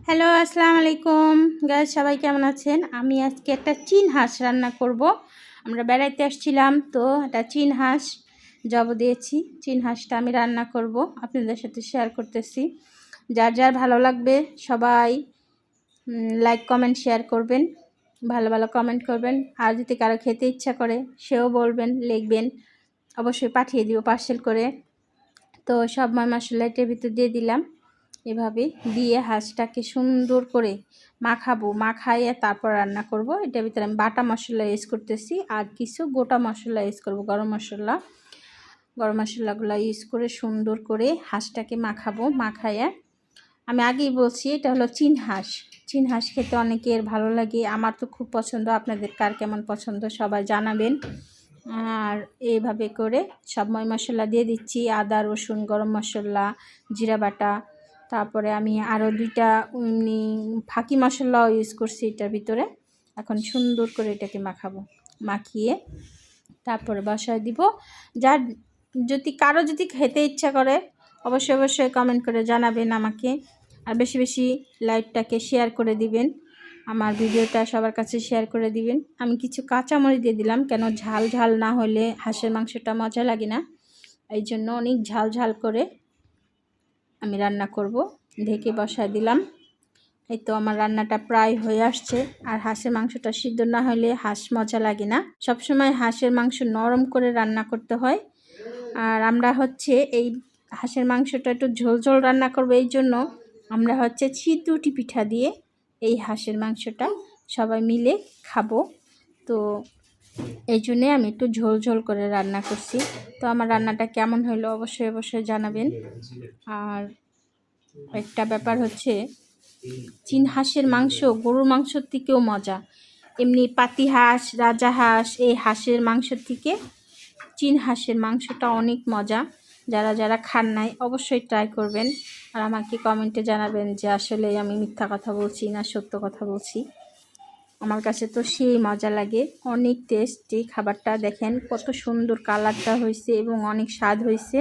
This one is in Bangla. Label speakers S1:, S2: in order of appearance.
S1: হ্যালো, আসসালামু আলাইকুম গাইস, সবাই কেমন আছেন? আমি আজকে একটা চীন হাঁস রান্না করব। আমরা বেড়াইতে আসছিলাম, তো একটা চীন হাঁস জব দিয়েছি। চীন হাঁসটা আমি রান্না করব, আপনাদের সাথে শেয়ার করতেছি। যার যার ভালো লাগবে সবাই লাইক কমেন্ট শেয়ার করবেন, ভালো ভালো কমেন্ট করবেন। আর যদি কারো খেতে ইচ্ছা করে সেও বলবেন, লিখবেন, অবশ্যই পাঠিয়ে দিব পার্সেল করে। তো সব মশলা এটার ভিতর দিয়ে দিলাম। এভাবে দিয়ে হাঁসটাকে সুন্দর করে মাখাইয়ে তারপর রান্না করব। এটার ভিতরে আমি বাটা মশলা ইউজ করতেছি আর কিছু গোটা মশলা ইউজ করব। গরম মশলাগুলো ইউজ করে সুন্দর করে হাঁসটাকে মাখাইয়ে আমি আগেই বলছি এটা হলো চীন হাঁস খেতে অনেকের ভালো লাগে, আমার তো খুব পছন্দ। আপনাদের কার কেমন পছন্দ সবাই জানাবেন। আর এইভাবে করে সব মশলা দিয়ে দিচ্ছি, আদা রসুন গরম মশলা জিরা বাটা। তারপরে আমি আরও দুইটা ফাঁকি মশলাও ইউজ করছি এটার ভিতরে। এখন সুন্দর করে এটাকে মাখিয়ে তারপরে বসায় দিব। যার কারো যদি খেতে ইচ্ছা করে অবশ্যই কমেন্ট করে জানাবেন আমাকে। আর বেশি বেশি লাইভটাকে শেয়ার করে দিবেন, আমার ভিডিওটা সবার কাছে শেয়ার করে দিবেন। আমি কিছু কাঁচামরিচ দিয়ে দিলাম, কেন ঝাল না হলে হাঁসের মাংসটা মজা লাগে না। এই জন্য অনেক ঝাল করে আমি রান্না করব। ঢেকে বসায় দিলাম। এই তো আমার রান্নাটা প্রায় হয়ে আসছে। আর হাঁসের মাংসটা সিদ্ধ না হলে হাঁস মজা লাগে না। সবসময় হাঁসের মাংস নরম করে রান্না করতে হয়। আর আমরা এই হাঁসের মাংসটা একটু ঝোল রান্না করবো, এই জন্য আমরা চিতউটি পিঠা দিয়ে এই হাঁসের মাংসটা সবাই মিলে খাবো। তো এই জন্যে আমি একটু ঝোল করে রান্না করছি। তো আমার রান্নাটা কেমন হলো অবশ্যই জানাবেন। আর একটা ব্যাপার চীন হাঁসের মাংস গরুর মাংসর থেকেও মজা। এমনি পাতি হাঁস রাজা হাঁস এই হাঁসের মাংসর থেকে চীন হাঁসের মাংসটা অনেক মজা। যারা খান নাই অবশ্যই ট্রাই করবেন। আর আমাকে কমেন্টে জানাবেন যে আসলে আমি মিথ্যা কথা বলছি না সত্য কথা বলছি। আমার কাছে তো সেই মজা লাগে, অনেক টেস্টি খাবারটা। দেখেন কত সুন্দর কালারটা হয়েছে এবং অনেক স্বাদ হয়েছে।